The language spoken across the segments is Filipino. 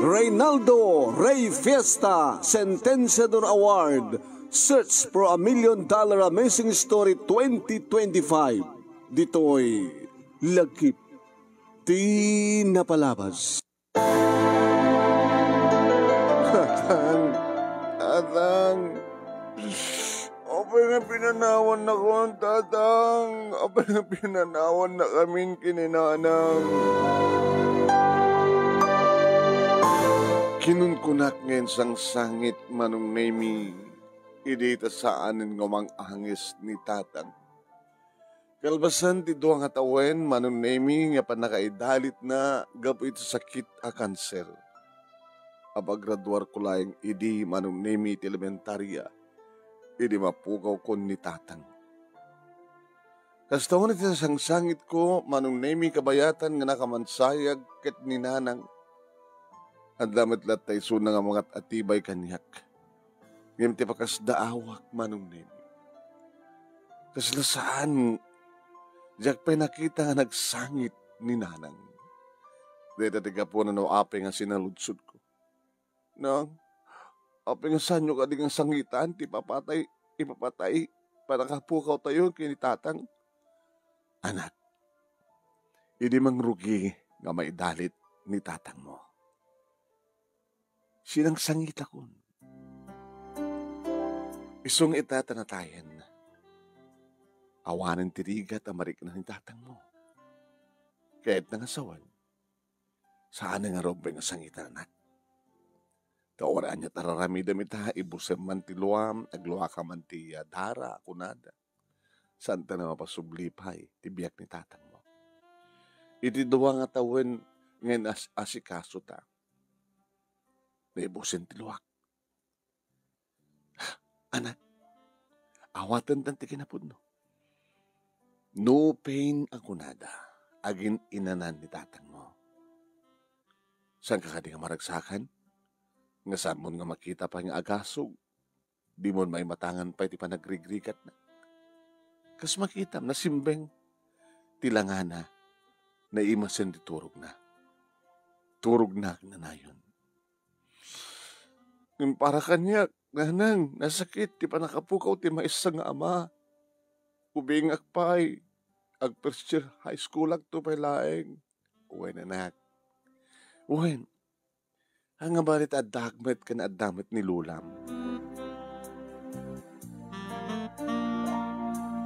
Reynaldo Rey Fiesta Sentenciador Award, Search for a $1 Million Amazing Story 2025. Dito'y Lagkip Di Napalabas. Tatang, apay nga pinanawan na ko ang tatang, apay nga pinanawan na kaming kininanang. Kinunkunak ngayon sang sangit manong nemi, idita saanin ngomang ahangis ni tatang. Kalbasan ti doang atawen manong nemi nga panakaidalit na gapo ito sakit a kanser. Apagraduar ko lang idi manong nemi ti elementarya, idi mapugaw ko ni tatang. Kastawan iti sang sangit ko manong nemi kabayatan nga nakamansayag ket ni nanang. At damat latay suna nga mga atibay kanyak. Ngayon ti pakas daawak manong nemi. Kaslasaan, diyak pa'y nakita nga nagsangit ni nanang. Dito tiga po na no ape nga sinaludsod ko. Nang, ape nga sanyo ka di nga sangitan, ti papatay, ipapatay, para kapukaw tayo kini tatang. Anak, hindi mang rugi nga maidalit ni tatang mo. Sinang sangit akon. Isong itatanatayan. Awanan tirigat amarik na ni tatang mo. Kahit nangasawan, saan nga robay nga sangitan anak? Kawaraan niya tararami damit ha, ibusem man ti luam, agluwa ka man ti dara, kunada. Saan ta na mapasublipay, tibiyak ni tatang mo. Iti duwa nga tawen ngayon asikaso ta. Naibusin ti luwak. Anak, awatan tanti kinapod no. No pain ang kunada, agin inanan ni tatang mo. Saan ka nga maragsakan? Nga saan mo nga makita pa nga agasog, di mo may matangan pa iti panagrigrigat na. Kas makita na simbeng, tilangana, na imasen di turog na. Turog na nayon. Yung para kanya, nanang, nasakit, ti panakapukaw, ti maisang ama. Ubing akpay, ag first year high school ag to pa'y laeng. Uwen anak. Uwen, ang balit adagmet ka na adamet ni lulam.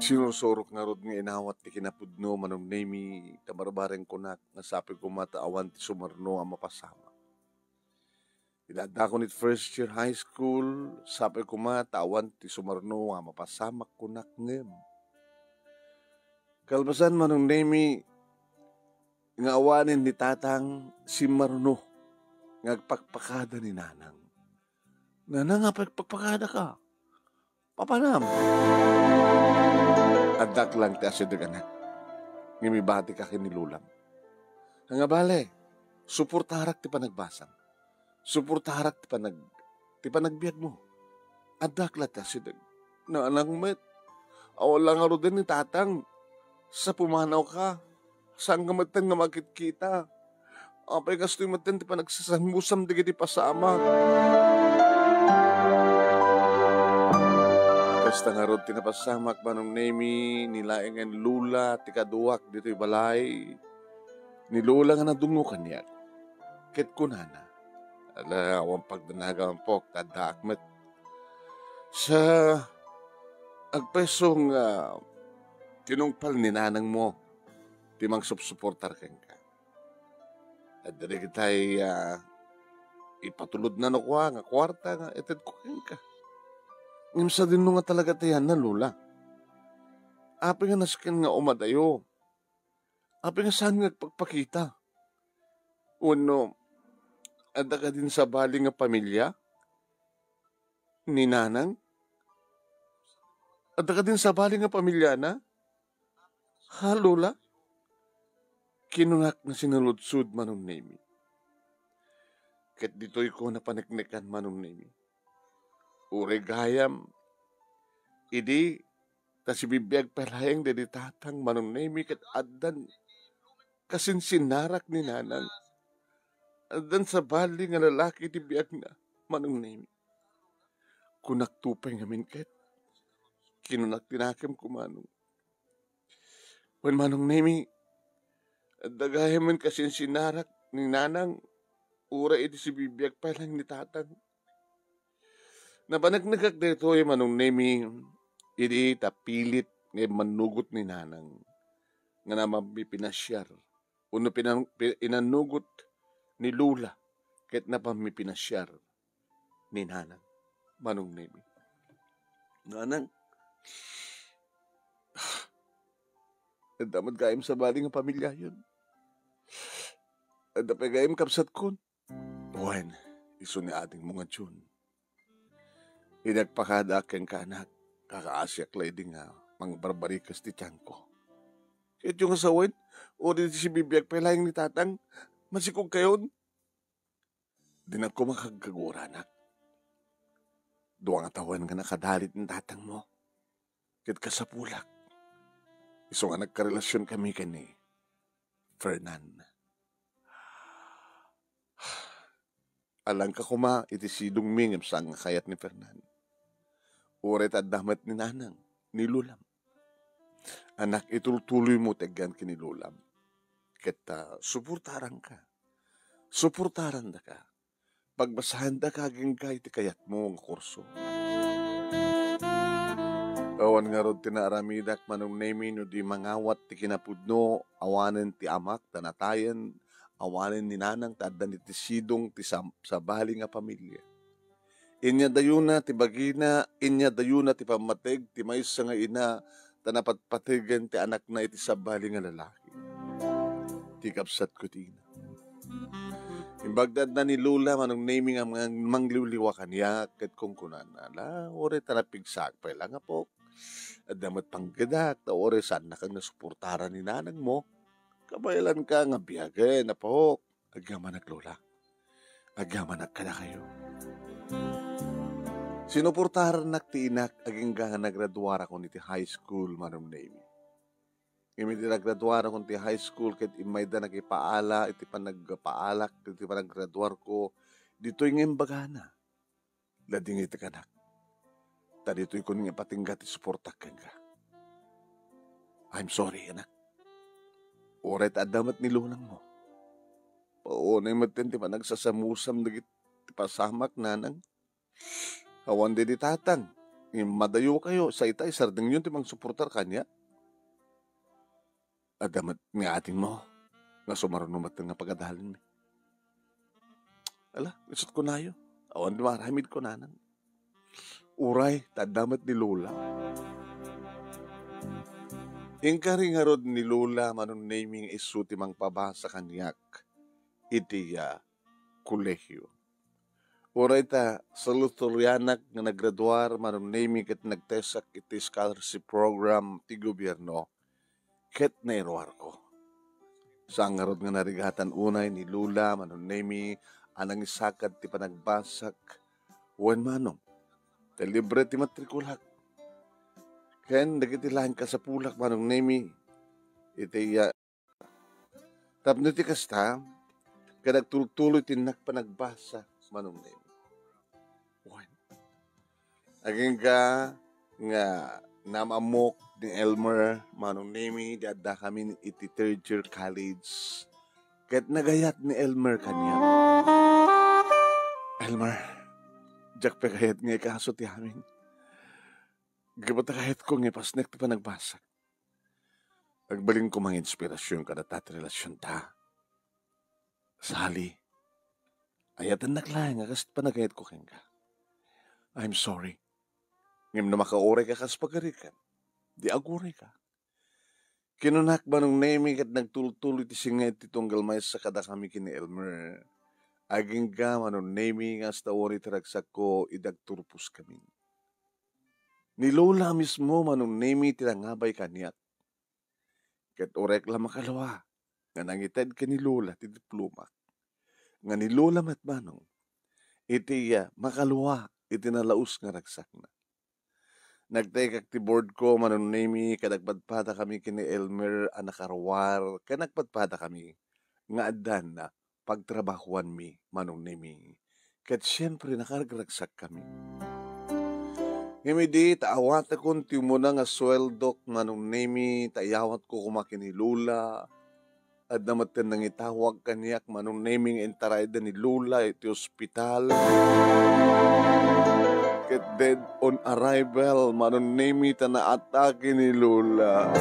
Sinusurok nga rod nga inawat ti kinapudno manong nemi tamarbareng kunak nga sapi ko mataawan ti sumarno ang mapasama. Ilada ko nit first year high school, sabi ko matawan ti sumarno nga mapasamak ko nakngem. Kalbasan manong nemi, nga awanin ni tatang si Marno, nga agpakpakada ni nanang. Nanang nga pagpakpakada ka, papanam. Adak lang ti asidag anak, ngimibati ka kinilulam. Nga bale, suportarak ti panagbasang. Suportarak ti panagbiag mo. Adaklat ta si nanang met. Awala nga ro din ni tatang. Sa pumanaw ka. Saan nga matan nga makikita. Apay kastoy matan ti panagsasanmusam di di pasama. Kasta nga ro tinapasamak manong nemi nilaengan lula ti kaduak dito'y balay. Ni lula nga nadungo kanya. Ket kunana. Ala, awang pagdanagang pok, tadakmet. Sa agpesong tinungpal ni nanang mo, timang supsuportar ken ka. At dari kita'y ipatulod na no kwa, nga kwarta, nga eted ko ken ka. Ngimsa din no nga talaga tayan na lula. Api nga nasken nga umadayo. Api nga saan nga pagpakita. Uno, ada ka din sa bali nga pamilya ni nanang? Ada ka din sa bali nga pamilya na? Ha, lola? Kinunak na sinaludsud manong nemi. Ket dito'y ko na paniknikan manong nemi. Ure gayam, idi, ta si bibiyag palayang dedi tatang manong nemi ket addan kasin sinarak ni nanang. Dan sa bali nga lalaki ti biag na Manong Nemi. Kunak tupay ngamin ket. Kinunak tinakem ko manong. When Manong Nemi, dagahe man kasin sinarak ni nanang, ura iti si bibiyag pa lang ni tatang. Napanagnagak dito Manong Nemi, iti tapilit nga manugot ni nanang nga naman pinasyar. Uno inanugot ni Lula ket napamipinasyar ni nanang Manong Nemi. Nanang, damad gayam sa bali nga pamilya yun. Dapay gayam kapsat kun. Buwan, iso ni ating mga tiyun. Inagpakada keng kanak, kakaasyak lady nga mga barbarikas ti tiyan ko. Kahit yung asawan, o di si bibiyag pelayang ni tatang, masikog kayon. Dinag ko makagagura anak. Duwang atawan nga nakadalit ng tatang mo. Kahit ka sa pulak. Iso nga nagkarelasyon kami kani Fernan. Alang ka kuma iti sidong mingim sang kayat ni Fernan. Uret at damat ni nanang, ni Lulam. Anak, itultuloy mo tegyan kini Lulam. Kita suportaran ka. Suportaran da ka. Pagbasahan da kaging kay ti kayat mo ang kurso. Awan nga rod tinaramidak Manong Nemi no di mangawat ti kinapudno, awanen ti amak, tanatayan, awanen ni nanang, tadan ti sidong ti sa bali nga pamilya. Inya dayuna ti bagina, inya dayuna ti pamateg, ti maysa nga ina, tanapatpatigan ti anak na iti sa bali nga lalaki. Ti kapsat ko ti ina. Imbagdad na ni Lula Manong Nemi nga mangliwliwa kanya ket kung kunan ala ore tanapigsak pa lang po. At damat panggadak ta ore saan na kang nasuportaran ni nanang mo. Kabaylan ka nga biyage na po. Agyaman naglola. Agyaman nagkana kayo. Sinuportaran naktiinak aging nga nagraduara ko niti high school Manong Nemi. Imiti nagraduara ko niti high school ket imay da nagipaala iti panagpaalak iti panagraduar ko dito'y nga imbagana. Lading iti kanak. Ta dito'y ko nga patinggat isuportak ka. I'm sorry anak. Oret adamat ni lunang mo. Paunay matin ti panagsasamusam dagit ti pasamak nanang. Awan di tatang. Madayo kayo sa itay sarding yun ti mang suportar kanya. Adamat nga ating mo nga sumarunumat nga pagadalin mi. Ala, isot ko na yun. Awan di maramid ko nanang. Uray, tadamat ni Lola. Ingkari nga rod ni Lola Manong Nemi isuti mang pabasa kanyak iti kolehyo. Uray ta sa Luthorianak nga nagraduar Manong Nemi ket nagtesak iti scholarship program ti gobyerno ket nairuar ko. Sa nga rod nga narigatan unay ni Lola Manong Nemi anang isakad ti panagbasak wen manong te libre ti matrikulak. Ken dagitilahan ka sa pulak Manong Nemi iti tapno ti kasta kadagtultuloy tinak panagbasa Manong Nemi. Wen aging ka nga namamok ni Elmer Manong Nemi dadda kami iti third year college ket nagayat ni Elmer kanya. Elmer, jak pa kahit nga ikaso ti amin. Gabata kahit ko nga pasnek ti panagbasak. Agbalin ko mga inspirasyon kada tatrelasyon ta. Sali, ayatan naklayan nga kas panagayat ko keng ka. I'm sorry. Ngim na makaore ka kas pagarikan. Di agure ka. Kinunak Manong Nemi kat nagtultuloy ti singay ti tunggal may sa kada kami kini Elmer. Aging ka Manong Nemi nga hasta ori taragsak ko idagturpus kami. Ni Lola mismo Manong Nemi tinangabay kanyak. Ket orek la makalawa nga nangited ka ni Lola ti diploma. Nga ni Lola matmanong iti makaluwa iti nalaus nga ragsak na. Nagtay kag ti board ko manunimi kadagpadpada kami kini Elmer anakarwar kanagpadpada kami nga addan na pagtrabahuan mi manunimi. Ket siyempre nakaragraksak kami. Ngemi di taawat akon ti muna nga sweldok manunimi taayawat ko kumakinilula at namaten nang itawag kaniyak manunimi nga intarayda ni Lula iti ospital. Ket dead on arrival manunimi ta naatake ni Lula.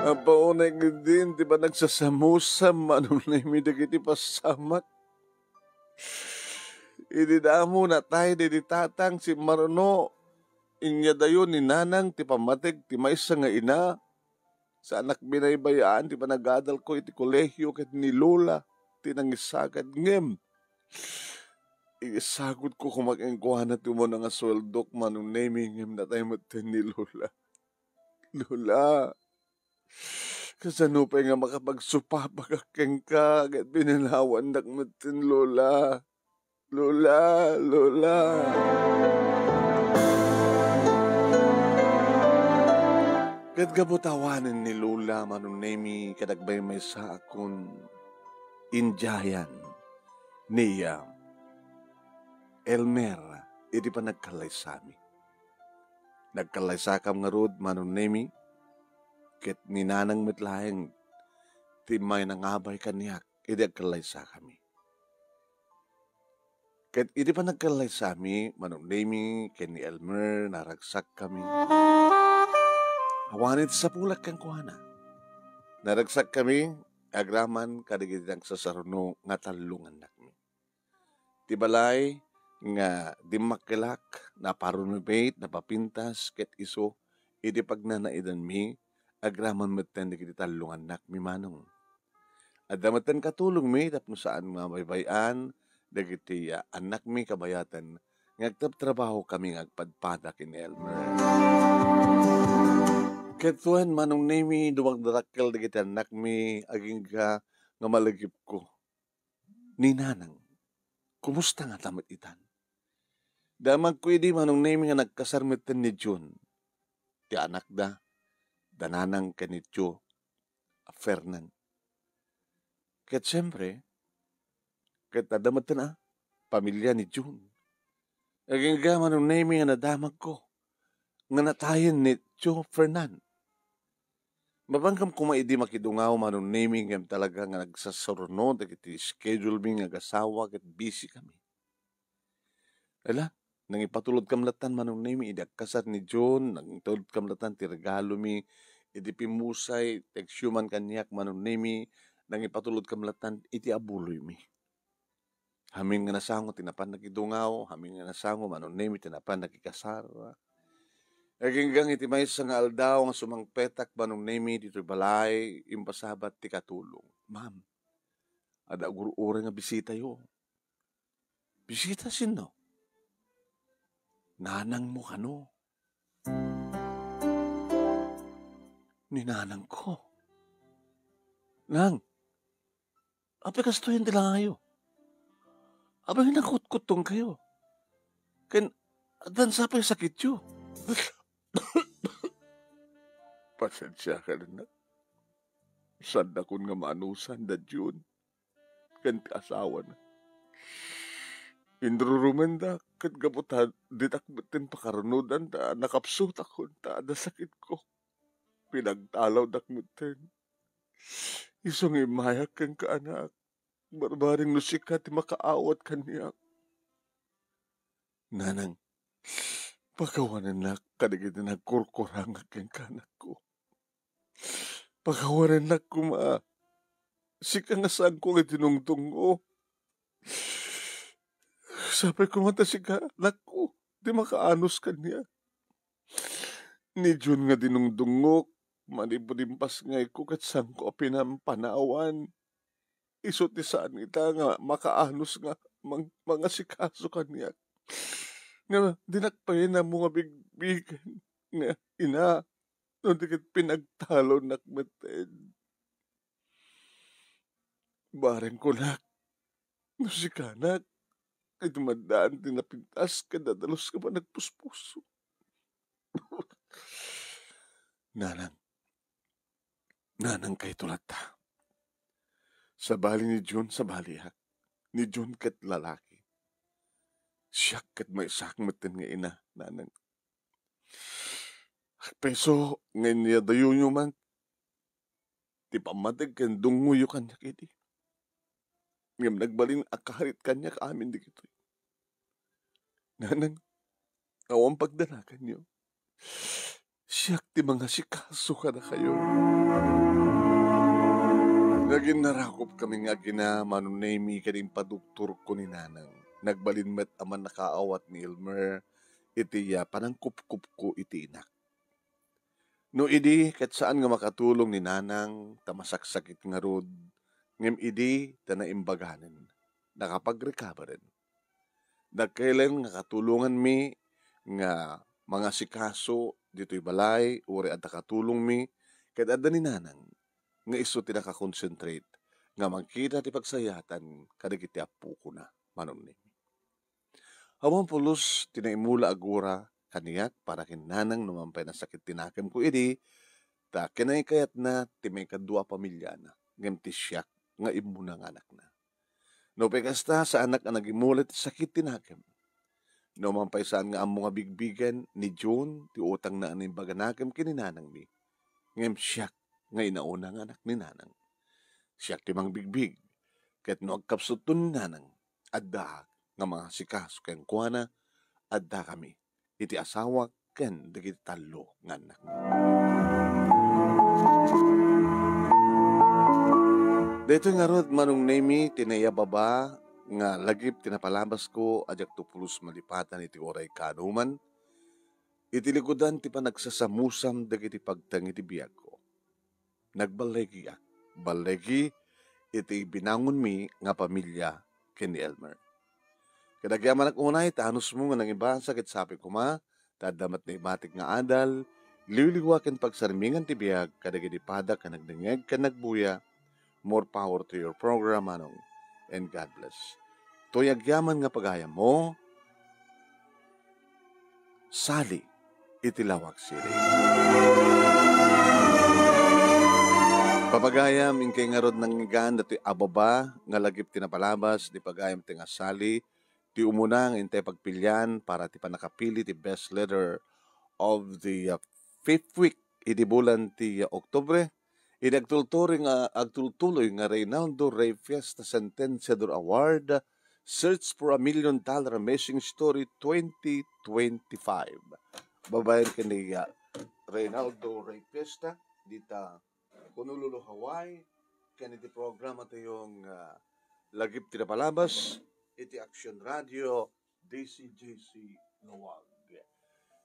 Apaunay din, di ba nagsasamusam manunimi dagiti pasamak. Ididamo na tayo di tatang si Maruno. Inya dayo ni nanang ti pamatig ti maysa nga ina. Sa anak binaybayaan ti panagadal ko iti kolehyo ket ni Lola. Tinangisagad ngem. Isagod ko kumag-engkuhan ti mo nga sweldok manunimi ngem na tayo matin ni Lola. Lola. Kasano pa nga makapagsupapagakeng ka ket binanawan nakmatin Lola. Lola, Lola. Ket gabutawanan ni Lola manunemi kadagbay may sa akon Indiayan niya Elmer iti pa nagkalay sa amin. Nagkalay sa kam nga rod manunemi ket ninanang mitlaeng ti may nangabay kaniyak iti agkalay sa kami. Ket iti pa nagkalay sa amin manunemi ken ni Elmer naragsak kami. Awanit sa pulak kang kuhana. Naragsak kami, agraman kadigit ang sasaruno nga talungan nakmi. Tibalay nga dimakilak na parunubate na papintas ket iso iti pagnanaidan mi agraman metten digiti talungan nakmi manong. Adamatan katulong mi tapno saan mabaybayan dagiti anak mi kabayatan ngagtrabaho kami ngagpadpada ken Elmer. Ketuan manong nemi dumagdarakkel dagiti anak mi aging ka nga malagip ko. Ni nanang, kumusta nga tamat itan? Damag ko idi manong nemi nga nagkasarmeten ni June. Ti anak da, dananang kanityo, Fernan. Ket siyempre, ket adamatan pamilya ni June. Aging ka manong nemi nga nadamag ko. Nga natayin ni Joe Fernan. Mabangkam kumaidi makidungaw manong naming ngem talaga nga nagsasurno dagiti schedule mi nga gasawa ket busy kami. Ala, nang ipatulod kamlatan manong naming idi kasar ni John, nang itulod kamlatan ti regalo mi idi pimusay teksyuman kanyak manong naming nang ipatulod kamlatan iti abuloy mi. Hamin nga nasango tinapan nakidungaw, hamin nga nasango manong naming tinapan nakikasar. Aginggang iti may nga aldaw nga sumangpetak banong nemi dito balay impasabat ti katulong. Ma'am, ada guru-ure nga bisita yo. Bisita sino? Nanang mo kano? Ni nanang ko. Nang, api kastuhin tila kayo. Abang nakut-kutong kayo. Ken, dan sa pa sakit yo. Pasensya ka na. Sanda kun nga maanusan da June. Kanti asawa na. Indrurumen da. Kat gabutan ditakbatin pakarunudan da. Nakapsut ako da. Da sakit ko. Pinagtalaw dakmutin. Isong imayak kang kaanak. Barbaring nusikat makaawat kaniyak. Nanang. Pagawanan na kadigit na nagkurkurang kang kanak ko. Pagawanan na kuma. Sika nga saan ko nga tinungtong ko. Sabi ko mata sika, naku, di makaanos ka niya. Ni June nga dinungdungok, manipudimpas nga ko kat saan ko pinampanawan. Isot ni saan ita nga makaanos nga mga sikaso ka niya. Nga dinakpayin na mga bigbigan nga ina. No, dikit pinagtalo nakmatin. Bareng ko nak. No si kanak. Kay dumadaan din napintas ka dadalos ka ba nagpuspuso. Nanang, nanang kay tulata. Sa bali ni John sa baliha, ni John kat lalaki. Siya kat may sakmatan nga ina, nanang. Peso, ngayon niya dayo nyo man, ti pamadag kan dunguyo kanya kiti. Ngam nagbalin akarit kanya ka amin di kito. Nanang, awang pagdanakan nyo. Siyak ti mga sikaso ka na kayo. Naging narakop kami nga ginamanunemi kaning paduktor ko ni nanang. Nagbalin met aman nakaawat ni Elmer, iti panangkup-kup ko iti inak. No idi, kat saan nga makatulong ni nanang, tamasaksakit nga rod, ngem idi, tanaimbaganin, nakapag-recoverin. Nagkailan nga katulungan mi, nga mga sikaso, dito'y balay, uri at nakatulong mi, kat adda ni nanang, nga iso tinakakonsentrate, nga magkita ti pagsayatan, kadagiti apu ko na, manon ni. Awang pulos, tinaimula agura, kaniyak para kinanang numampay na sakit tinakam ko idi, ta kinay kayat na ti may kadua pamilya na, ngem ti siyak nga imunang anak na. No pekasta sa anak nga nagimulat sakit tinakam. No mampay saan nga ang mga bigbigan ni John, ti utang na aning baganakam kininanang mi. Ngem siyak nga inauna nga anak ni nanang. Siyak ti mang bigbig, ket no agkapsutun ni nanang, adda nga mga sikas ken kuana, adda kami. Iti asawa ken dagiti talo nga anak. Dito nga rod manong nemi tinaya baba nga lagip tinapalabas ko ajak tupulos malipatan iti oray kanuman. Iti likudan ti panagsasamusam dagiti pagtang iti biyag ko. Nagbalegi ak. Balegi iti binangon mi nga pamilya ken ni Elmer. Kadagyaman ak unay, tanos mo nga nangiba sakit sabi ko ma, tadamat na ibatik nga adal, liwliwakin pagsarmingan ti biyag, kadagiti padak ka nagdengeg ka nagbuya, more power to your program, anong, and God bless. Tuyagyaman nga pagayam mo, Sally, itilawag siri. Papagayam, ingkay nga rod ng igan, dati ababa, nga lagip tinapalabas, di pagayam ti nga Sally, ti umunang intay pagpilyan para ti panakapili ti best leader of the fifth week iti bulan ti Oktubre. Inagtultuloy nga Reynaldo Rey Fiesta Sentenciador Award, Search for $1 Million Amazing Story 2025. Babayan ka ni Reynaldo Rey Fiesta dita Honolulu, Hawaii. Kaniti programa tayong lagip tinapalabas iti Action Radio, DCJC Luwag.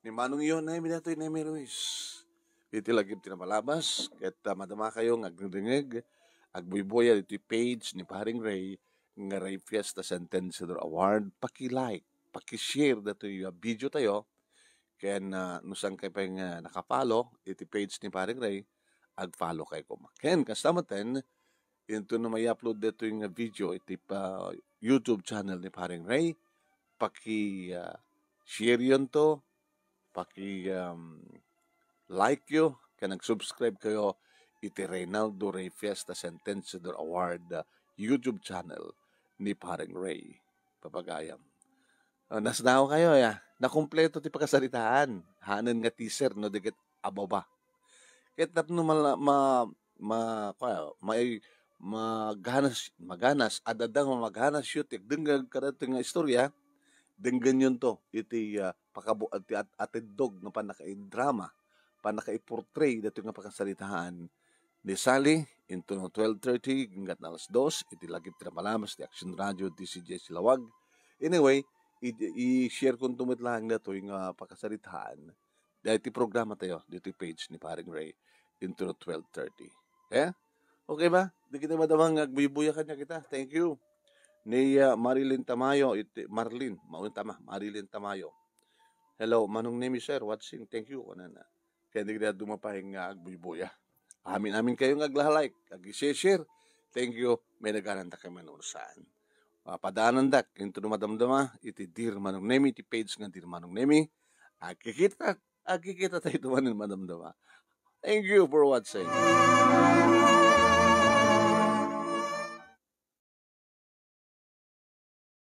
Ni Manong yun na iminatoy na Ruiz. Iti lagip tinapalabas, ket madama kayo ng agdengeg, agbuyboya iti page ni Paring Ray, nga Ray Fiesta Sentenciador Award, paki-like, paki-share dato yung video tayo, ken nusang kayo pa yung nakapalo, iti page ni Paring Ray, ag-follow kayo kumaken. Kasamaten, into na may upload dito yung video, iti pa YouTube channel ni Paring Ray, paki-share yun to, paki-like yo, kaya nag-subscribe kayo, iti Reynaldo Rey Fiesta Sentenciador Award YouTube channel ni Paring Ray. Papagayam. Nasnaw kayo, ya. Nakumpleto ti pagkasaritaan. Hanan nga teaser, no, digit ababa. Kaya tap no maganas, adadang maganas yutik, denggag karating nga istorya, denggan yun to, iti pakabu at atidog nga panaka-drama, panaka-portray dato nga pagkasalitaan ni Sally into no 12:30 hanggat na alas 2, iti lagip tinapalamas di Action Radio DCJ Silawag. Anyway, i-share kong tumit lang na to yung pagkasalitaan dahil iti programa tayo dito page ni Paring Ray into no 12:30. Okay ba? Di kita madamang agbubuya kanya kita. Thank you. Ni Marilyn Tamayo, Marilyn Tamayo. Hello, manong name sir, watching, thank you. Kaya hindi kita dumapahing agbubuya. Amin kayong aglahalike, ag-share. Thank you, may nagaranta kay manursaan. Padaanan dak, into madamdama, iti dir manong nemi, iti page nga dir manong nemi. Agkikita tayo tumanin madamdama. Thank you for watching.